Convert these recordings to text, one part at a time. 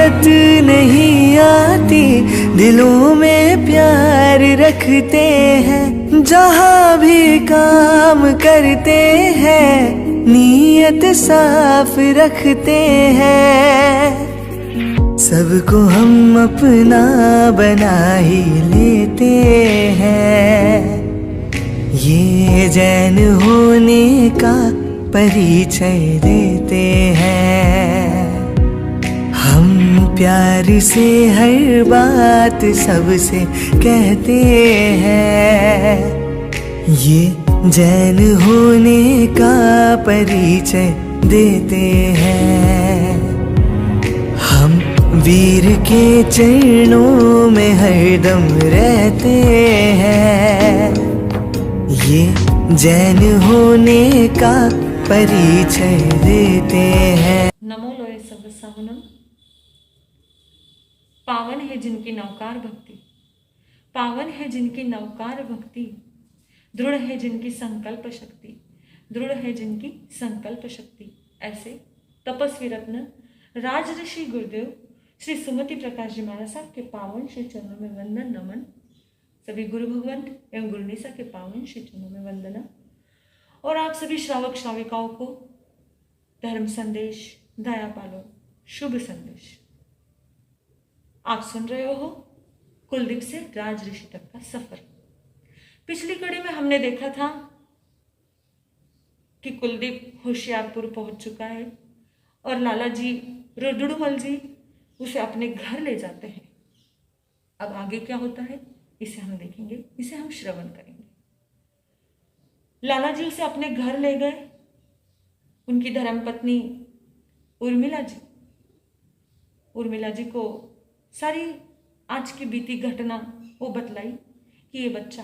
नीयत नहीं आती, दिलों में प्यार रखते हैं, जहाँ भी काम करते हैं नीयत साफ रखते हैं। सबको हम अपना बना ही लेते हैं, ये जैन होने का परिचय देते हैं। हम प्यार से हर बात सबसे कहते हैं, ये जैन होने का परिचय देते हैं। हम वीर के चरणों में हरदम रहते हैं, ये जैन होने का परिचय देते हैं। नमो लोय सब सहुनम। पावन है जिनकी नवकार भक्ति, पावन है जिनकी नवकार भक्ति, दृढ़ है जिनकी संकल्प शक्ति, दृढ़ है जिनकी संकल्प शक्ति। ऐसे तपस्वी रत्न राज ऋषि गुरुदेव श्री सुमति प्रकाश जी महाराज साहब के पावन श्री चरणों में वंदन नमन। सभी गुरु भगवंत एवं गुरुनिसा के पावन श्री चरणों में वंदना। और आप सभी श्रावक श्राविकाओं को धर्म संदेश, दया पालो, शुभ संदेश। आप सुन रहे हो कुलदीप से राज ऋषि तक का सफर। पिछली कड़ी में हमने देखा था कि कुलदीप होशियारपुर पहुंच चुका है और लाला जी रुद्रमल जी उसे अपने घर ले जाते हैं। अब आगे क्या होता है इसे हम देखेंगे, इसे हम श्रवण करेंगे। लाला जी उसे अपने घर ले गए। उनकी धर्मपत्नी उर्मिला जी को सारी आज की बीती घटना वो बतलाई कि ये बच्चा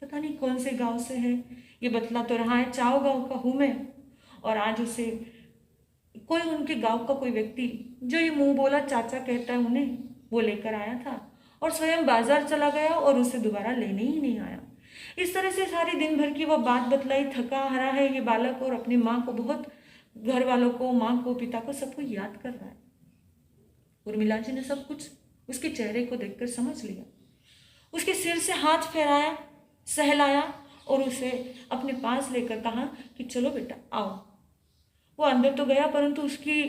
पता नहीं कौन से गांव से है, ये बतला तो रहा है चाव गांव का हूँ मैं, और आज उसे कोई उनके गांव का कोई व्यक्ति जो ये मुंह बोला चाचा कहता है उन्हें, वो लेकर आया था और स्वयं बाजार चला गया और उसे दोबारा लेने ही नहीं आया। इस तरह से सारी दिन भर की वह बात बतलाई। थका हरा है ये बालक और अपनी माँ को बहुत, घर वालों को, माँ को, पिता को, सबको याद कर रहा है। उर्मिला जी ने सब कुछ उसके चेहरे को देखकर समझ लिया। उसके सिर से हाथ फेराया, सहलाया और उसे अपने पास लेकर कहा कि चलो बेटा आओ। वो अंदर तो गया परंतु उसकी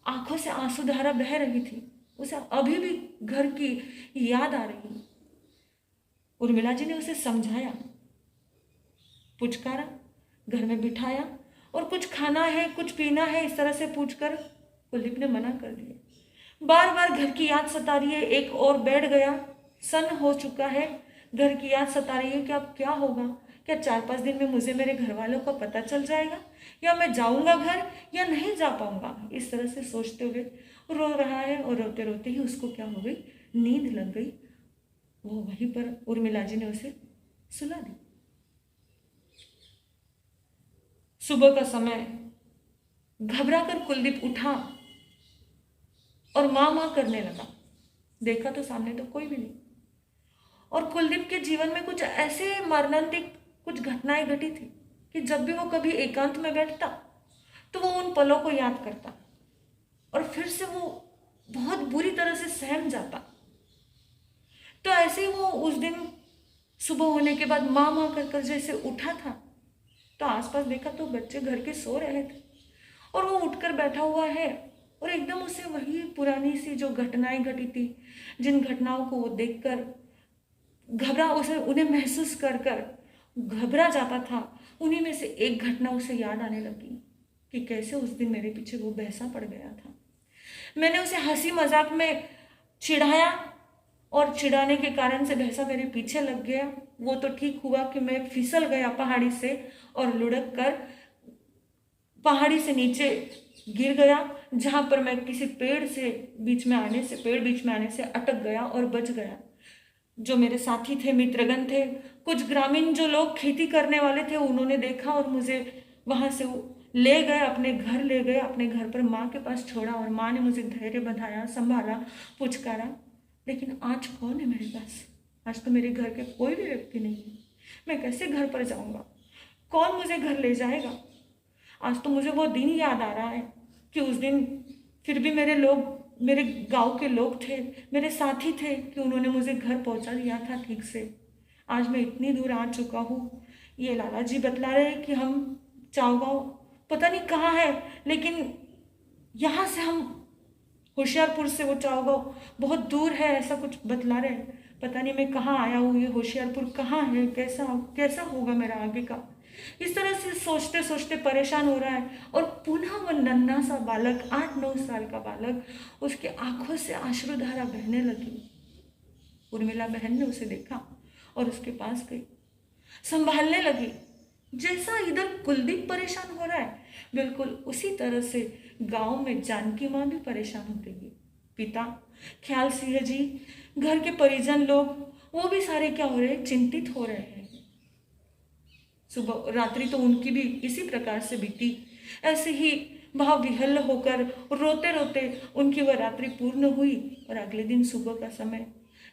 आंखों से आंसू धारा बह रही थी। उसे अभी भी घर की याद आ रही। उर्मिला जी ने उसे समझाया, पुचकारा, घर में बिठाया और कुछ खाना है, कुछ पीना है, इस तरह से पूछकर कुलदीप ने मना कर दिया। बार बार घर की याद सता रही है। एक और बैठ गया, सन हो चुका है, घर की याद सता रही है कि अब क्या होगा, क्या 4-5 दिन में मुझे मेरे घर वालों का पता चल जाएगा, या मैं जाऊंगा घर या नहीं जा पाऊंगा। इस तरह से सोचते हुए रो रहा है और रोते रोते ही उसको क्या हो गई, नींद लग गई। वो वहीं पर उर्मिला जी ने उसे सुला दी। सुबह का समय घबराकर कुलदीप उठा और माँ माँ करने लगा। देखा तो सामने तो कोई भी नहीं। और कुलदीप के जीवन में कुछ ऐसे मर्मांतिक कुछ घटनाएं घटी थी कि जब भी वो कभी एकांत में बैठता तो वो उन पलों को याद करता और फिर से वो बहुत बुरी तरह से सहम जाता। तो ऐसे ही वो उस दिन सुबह होने के बाद माँ माँ कर जैसे उठा था तो आसपास देखा तो बच्चे घर के सो रहे थे और वो उठकर बैठा हुआ है और एकदम उसे वही पुरानी सी जो घटनाएं घटी थी, जिन घटनाओं को वो देखकर उन्हें महसूस कर घबरा जाता था, उन्हीं में से एक घटना उसे याद आने लगी कि कैसे उस दिन मेरे पीछे वो भैंसा पड़ गया था। मैंने उसे हंसी मजाक में चिढ़ाया और चिढ़ाने के कारण से भैंसा मेरे पीछे लग गया। वो तो ठीक हुआ कि मैं फिसल गया पहाड़ी से और लुढ़क कर पहाड़ी से नीचे गिर गया, जहां पर मैं किसी पेड़ बीच में आने से अटक गया और बच गया। जो मेरे साथी थे, मित्रगण थे, कुछ ग्रामीण जो लोग खेती करने वाले थे, उन्होंने देखा और मुझे वहां से ले गए, अपने घर पर माँ के पास छोड़ा और माँ ने मुझे धैर्य बंधाया, संभाला, पुचकारा। लेकिन आज कौन है मेरे पास? आज तो मेरे घर के कोई भी व्यक्ति नहीं है। मैं कैसे घर पर जाऊंगा? कौन मुझे घर ले जाएगा? आज तो मुझे वो दिन याद आ रहा है कि उस दिन फिर भी मेरे लोग मेरे गांव के लोग थे, मेरे साथी थे कि उन्होंने मुझे घर पहुंचा दिया था ठीक से। आज मैं इतनी दूर आ चुका हूँ। ये लाला जी बतला रहे हैं कि हम चावगांव पता नहीं कहाँ है, लेकिन यहाँ से हम होशियारपुर से वो चावगांव बहुत दूर है, ऐसा कुछ बतला रहे हैं। पता नहीं मैं कहाँ आया हूँ, ये होशियारपुर कहाँ है, कैसा कैसा होगा मेरा आगे का। इस तरह से सोचते सोचते परेशान हो रहा है। और पुनः वो नन्हा सा बालक, 8-9 साल का बालक, उसके आंखों से अश्रुधारा बहने लगी। उर्मिला बहन ने उसे देखा और उसके पास गई, संभालने लगी। जैसा इधर कुलदीप परेशान हो रहा है, बिल्कुल उसी तरह से गांव में जानकी माँ भी परेशान होती है। पिता, ख्याल सिंह जी, घर के परिजन लोग, वो भी सारे क्या हो रहे हैं, चिंतित हो रहे हैं। सुबह रात्रि तो उनकी भी इसी प्रकार से बीती। ऐसे ही भाव विहल होकर रोते रोते उनकी वह रात्रि पूर्ण हुई। और अगले दिन सुबह का समय,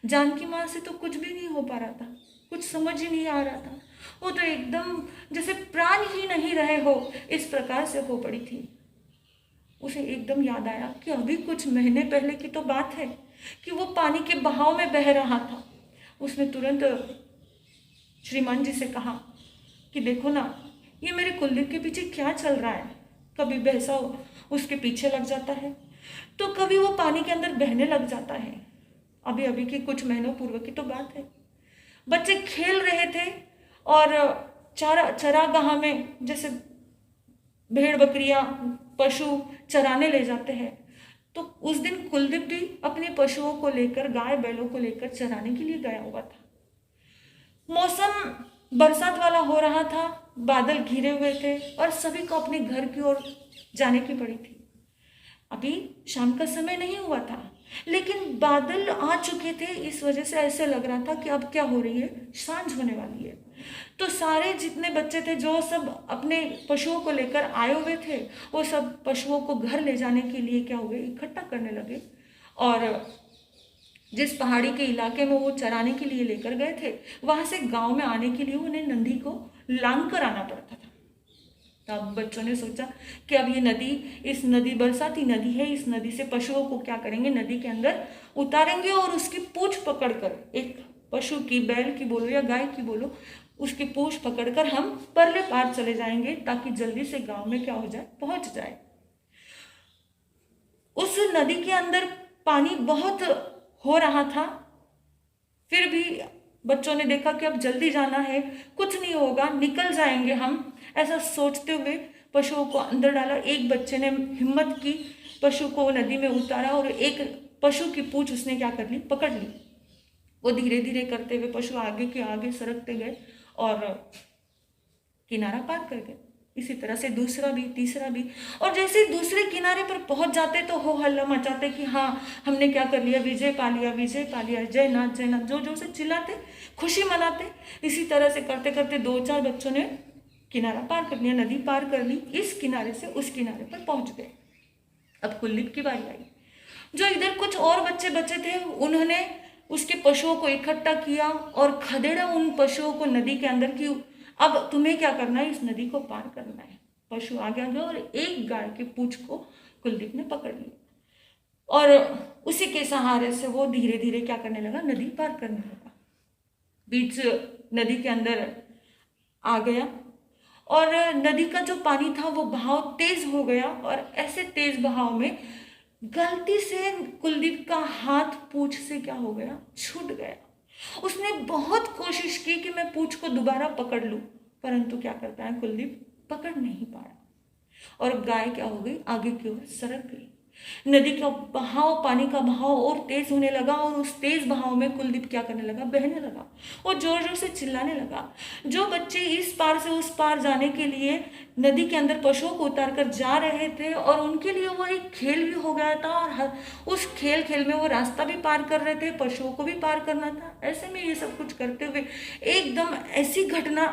जानकी माँ से तो कुछ भी नहीं हो पा रहा था, कुछ समझ ही नहीं आ रहा था। वो तो एकदम जैसे प्राण ही नहीं रहे हो, इस प्रकार से हो पड़ी थी। उसे एकदम याद आया कि अभी कुछ महीने पहले की तो बात है कि वो पानी के बहाव में बह रहा था। उसने तुरंत श्रीमान जी से कहा कि देखो ना, ये मेरे कुलदीप के पीछे क्या चल रहा है। कभी भैंसा उसके पीछे लग जाता है, तो कभी वो पानी के अंदर बहने लग जाता है। अभी अभी की कुछ महीनों पूर्व की तो बात है। बच्चे खेल रहे थे और चरागाह में जैसे भेड़ बकरियां पशु चराने ले जाते हैं, तो उस दिन कुलदीप भी अपने पशुओं को लेकर, गाय बैलों को लेकर चराने के लिए गया हुआ था। मौसम बरसात वाला हो रहा था, बादल घिरे हुए थे और सभी को अपने घर की ओर जाने की पड़ी थी। अभी शाम का समय नहीं हुआ था, लेकिन बादल आ चुके थे। इस वजह से ऐसे लग रहा था कि अब क्या हो रही है, सांझ होने वाली है। तो सारे जितने बच्चे थे, जो सब अपने पशुओं को लेकर आए हुए थे, वो सब पशुओं को घर ले जाने के लिए क्या हुए, इकट्ठा करने लगे। और जिस पहाड़ी के इलाके में वो चराने के लिए लेकर गए थे, वहां से गांव में आने के लिए उन्हें नदी को लांग कर आना पड़ता था। तब बच्चों ने सोचा कि अब ये नदी, इस नदी बरसाती नदी है, इस नदी से पशुओं को क्या करेंगे, नदी के अंदर उतारेंगे और उसकी पूंछ पकड़कर, एक पशु की, बैल की बोलो या गाय की बोलो, उसकी पूंछ पकड़कर हम परले पार चले जाएंगे, ताकि जल्दी से गांव में क्या हो जाए, पहुंच जाए। उस नदी के अंदर पानी बहुत हो रहा था, फिर भी बच्चों ने देखा कि अब जल्दी जाना है, कुछ नहीं होगा, निकल जाएंगे हम। ऐसा सोचते हुए पशुओं को अंदर डाला। एक बच्चे ने हिम्मत की, पशु को नदी में उतारा और एक पशु की पूंछ उसने क्या कर ली, पकड़ ली। वो धीरे धीरे करते हुए पशु आगे के आगे सरकते गए और किनारा पार कर गए। इसी तरह से दूसरा भी, तीसरा भी। और जैसे ही दूसरे किनारे पर पहुंच जाते तो हो हल्ला मचाते कि हाँ, हमने क्या कर लिया, विजय पा लिया, विजय पा लिया, जयनाथ जयनाथ, जो जो से चिल्लाते, खुशी मनाते। इसी तरह से करते करते 2-4 बच्चों ने किनारा पार कर लिया, नदी पार कर ली, इस किनारे से उस किनारे पर पहुंच गए। अब कुलदीप की बारी आई। जो इधर कुछ और बच्चे बचे थे, उन्होंने उसके पशुओं को इकट्ठा किया और खदेड़ा उन पशुओं को नदी के अंदर की। अब तुम्हें क्या करना है, इस नदी को पार करना है। पशु आगे गए और एक गाय की पूंछ को कुलदीप ने पकड़ लिया और उसी के सहारे से वो धीरे धीरे क्या करने लगा, नदी पार करने लगा। बीच नदी के अंदर आ गया और नदी का जो पानी था वो बहाव तेज हो गया और ऐसे तेज बहाव में गलती से कुलदीप का हाथ पूंछ से क्या हो गया, छूट गया। उसने बहुत कोशिश की कि मैं पूंछ को दोबारा पकड़ लूं, परंतु क्या करता है, कुलदीप पकड़ नहीं पाया और गाय क्या हो गई, आगे की ओर सरक गई। नदी का बहाव, पानी का बहाव और तेज होने लगा और उस तेज बहाव में कुलदीप क्या करने लगा, बहने लगा और जोर जोर से चिल्लाने लगा। जो बच्चे इस पार से उस पार जाने के लिए नदी के अंदर पशुओं को उतार कर जा रहे थे और उनके लिए वो एक खेल भी हो गया था और उस खेल में वो रास्ता भी पार कर रहे थे, पशुओं को भी पार करना था। ऐसे में ये सब कुछ करते हुए एकदम ऐसी घटना,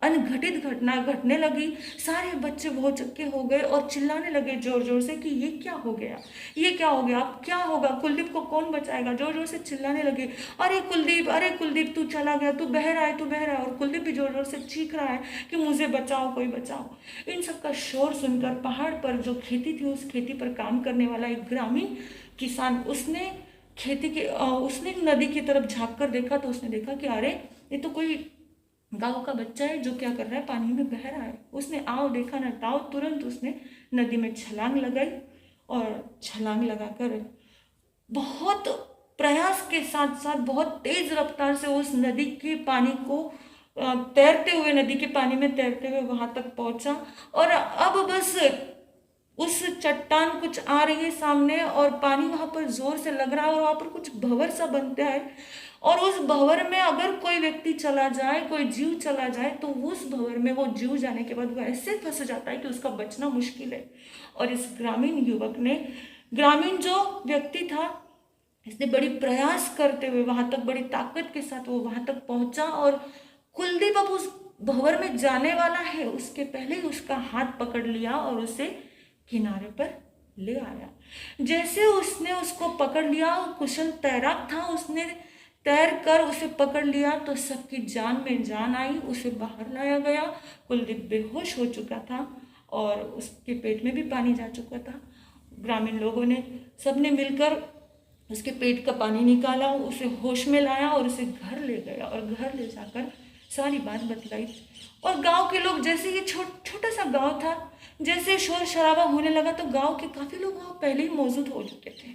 अनघटित घटना घटने लगी। सारे बच्चे बहुत चक्के हो गए और चिल्लाने लगे जोर जोर से कि ये क्या हो गया, ये क्या हो गया, अब क्या होगा, कुलदीप को कौन बचाएगा। जोर जोर से चिल्लाने लगे, अरे कुलदीप तू चला गया, तू बह रहा है, तू बह रहा है। और कुलदीप भी जोर जोर से चीख रहा है कि मुझे बचाओ, कोई बचाओ। इन सब का शोर सुनकर पहाड़ पर जो खेती थी, उस खेती पर काम करने वाला एक ग्रामीण किसान उसने उसने नदी की तरफ झांक कर देखा तो उसने देखा कि अरे ये तो कोई गांव का बच्चा है जो क्या कर रहा है, पानी में बह रहा है। उसने आओ देखा ना ताओ, तुरंत उसने नदी में छलांग लगाई और छलांग लगाकर बहुत प्रयास के साथ साथ बहुत तेज रफ्तार से उस नदी के पानी को तैरते हुए, नदी के पानी में तैरते हुए वहां तक पहुंचा। और अब बस उस चट्टान कुछ आ रही है सामने और पानी वहां पर जोर से लग रहा है और वहां पर कुछ भंवर सा बनता है और उस भंवर में अगर कोई व्यक्ति चला जाए, कोई जीव चला जाए तो उस भंवर में वो जीव जाने के बाद वो ऐसे फंस जाता है कि उसका बचना मुश्किल है। और इस ग्रामीण युवक ने, ग्रामीण जो व्यक्ति था, इसने बड़ी प्रयास करते हुए वहां तक, बड़ी ताकत के साथ वो वहां तक पहुंचा और कुलदीप अब उस भंवर में जाने वाला है उसके पहले ही उसका हाथ पकड़ लिया और उसे किनारे पर ले आया। जैसे उसने उसको पकड़ लिया, कुशल तैराक था, उसने तैर कर उसे पकड़ लिया तो सबकी जान में जान आई, उसे बाहर लाया गया। कुलदीप बेहोश हो चुका था और उसके पेट में भी पानी जा चुका था। ग्रामीण लोगों ने, सबने मिलकर उसके पेट का पानी निकाला, उसे होश में लाया और उसे घर ले गया और घर ले जाकर सारी बात बतलाई। और गांव के लोग, जैसे ये छोटा सा गांव था, जैसे शोर शराबा होने लगा तो गांव के काफ़ी लोग वहाँ पहले ही मौजूद हो चुके थे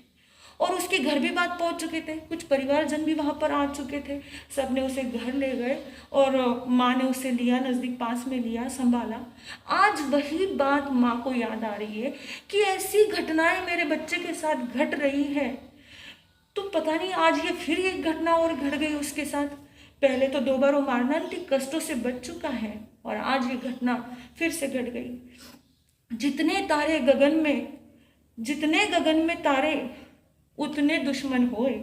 और उसके घर भी बात पहुँच चुके थे, कुछ परिवारजन भी वहाँ पर आ चुके थे। सब ने उसे घर ले गए और माँ ने उसे लिया, नज़दीक पास में लिया, संभाला। आज वही बात माँ को याद आ रही है कि ऐसी घटनाएं मेरे बच्चे के साथ घट रही है, तो पता नहीं आज ये फिर एक घटना और घट गई उसके साथ। पहले तो 2 बार वो मारणांतिक कष्टों से बच चुका है और आज ये घटना फिर से घट गई। जितने तारे गगन में, जितने गगन में तारे उतने दुश्मन होए,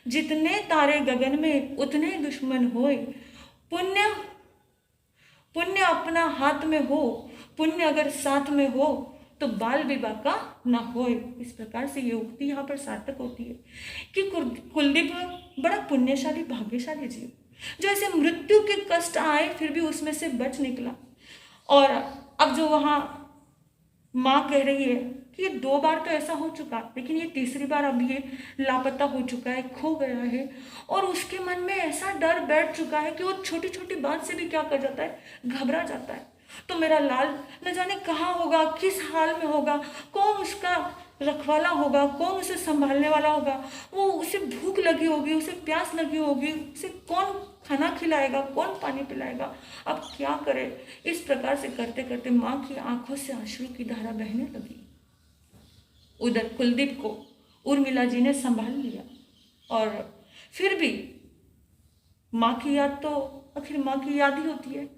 जितने तारे गगन में उतने दुश्मन होए। पुण्य पुण्य अपना हाथ में हो, पुण्य अगर साथ में हो तो बाल विवाह का ना होए। इस प्रकार से ये उक्ति यहाँ पर सार्थक होती है कि कुलदीप बड़ा पुण्यशाली, भाग्यशाली जीव, जो ऐसे मृत्यु के कष्ट आए फिर भी उसमें से बच निकला। और अब जो वहाँ माँ कह रही है कि ये 2 बार तो ऐसा हो चुका, लेकिन ये तीसरी बार अब ये लापता हो चुका है, खो गया है और उसके मन में ऐसा डर बैठ चुका है कि वो छोटी छोटी बात से भी क्या कर जाता है, घबरा जाता है। तो मेरा लाल न जाने कहाँ होगा, किस हाल में होगा, कौन उसका रखवाला होगा, कौन उसे संभालने वाला होगा, वो उसे भूख लगी होगी, उसे प्यास लगी होगी, उसे कौन खाना खिलाएगा, कौन पानी पिलाएगा, अब क्या करे। इस प्रकार से करते करते माँ की आंखों से अश्रु की धारा बहने लगी। उधर कुलदीप को उर्मिला जी ने संभाल लिया और फिर भी माँ की याद तो आखिर माँ की याद ही होती है।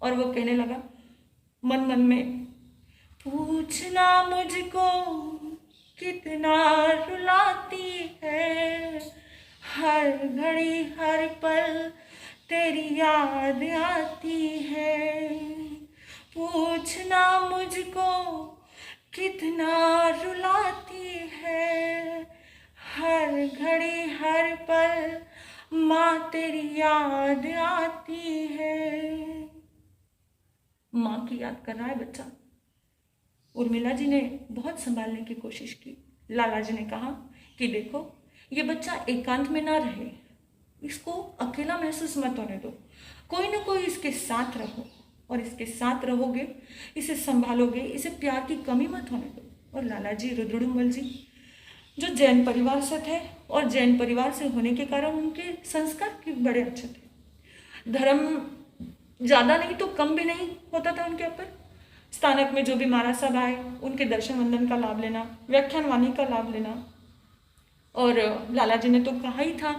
और वो कहने लगा मन मन में, पूछना मुझको कितना रुलाती है, हर घड़ी हर पल तेरी याद आती है। पूछना मुझको कितना रुलाती है, हर घड़ी हर पल माँ तेरी याद आती है। माँ की याद कर रहा है बच्चा। उर्मिला जी ने बहुत संभालने की कोशिश की। लाला जी ने कहा कि देखो ये बच्चा एकांत में ना रहे, इसको अकेला महसूस मत होने दो, कोई ना कोई इसके साथ रहो और इसके साथ रहोगे, इसे संभालोगे, इसे प्यार की कमी मत होने दो। और लाला जी रुद्रडुम्बल जी जो जैन परिवार से थे और जैन परिवार से होने के कारण उनके संस्कार भी बड़े अच्छे थे। धर्म ज़्यादा नहीं तो कम भी नहीं होता था उनके ऊपर। स्थानक में जो भी महाराज साहब आए उनके दर्शन वंदन का लाभ लेना, व्याख्यान वाणी का लाभ लेना। और लाला जी ने तो कहा ही था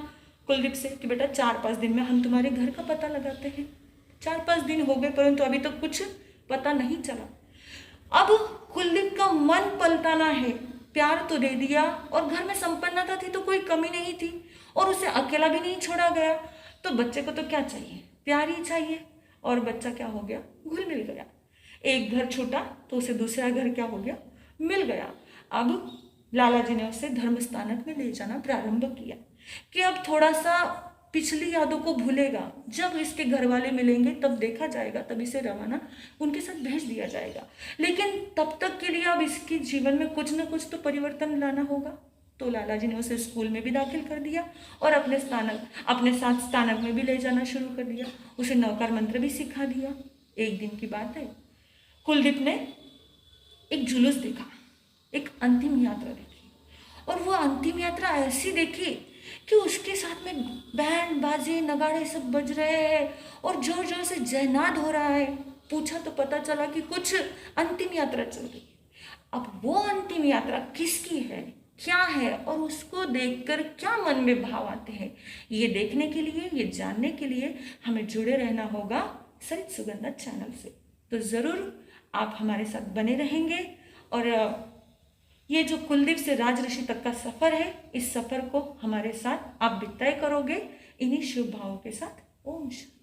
कुलदीप से कि बेटा 4-5 दिन में हम तुम्हारे घर का पता लगाते हैं। 4-5 दिन हो गए परंतु अभी तक कुछ पता नहीं चला। अब कुलदीप का मन पलटाना है, प्यार तो दे दिया और घर में संपन्नता थी तो कोई कमी नहीं थी और उसे अकेला भी नहीं छोड़ा गया, तो बच्चे को तो क्या चाहिए, प्यार ही चाहिए। और बच्चा क्या हो गया, घुल मिल गया। एक घर छूटा तो उसे दूसरा घर क्या हो गया, मिल गया। अब लाला जी ने उसे धर्म स्थानक में ले जाना प्रारंभ किया कि अब थोड़ा सा पिछली यादों को भूलेगा, जब इसके घर वाले मिलेंगे तब देखा जाएगा, तब इसे रवाना उनके साथ भेज दिया जाएगा। लेकिन तब तक के लिए अब इसके जीवन में कुछ न कुछ तो परिवर्तन लाना होगा। तो लाला जी ने उसे स्कूल में भी दाखिल कर दिया और अपने साथ स्थानक में भी ले जाना शुरू कर दिया। उसे नौकार मंत्र भी सिखा दिया। एक दिन की बात है, कुलदीप ने एक जुलूस देखा, एक अंतिम यात्रा देखी, और वो अंतिम यात्रा ऐसी देखी कि उसके साथ में बैंड बाजे नगाड़े सब बज रहे हैं और जोर जोर से जयनाद हो रहा है। पूछा तो पता चला कि कुछ अंतिम यात्रा चल रही है। अब वो अंतिम यात्रा किसकी है, क्या है, और उसको देखकर क्या मन में भाव आते हैं, ये देखने के लिए, ये जानने के लिए हमें जुड़े रहना होगा सरित सुगंधा चैनल से। तो ज़रूर आप हमारे साथ बने रहेंगे और ये जो कुलदीप से राज ऋषि तक का सफ़र है, इस सफ़र को हमारे साथ आप भी तय करोगे। इन्हीं शुभ भावों के साथ ओम शांति।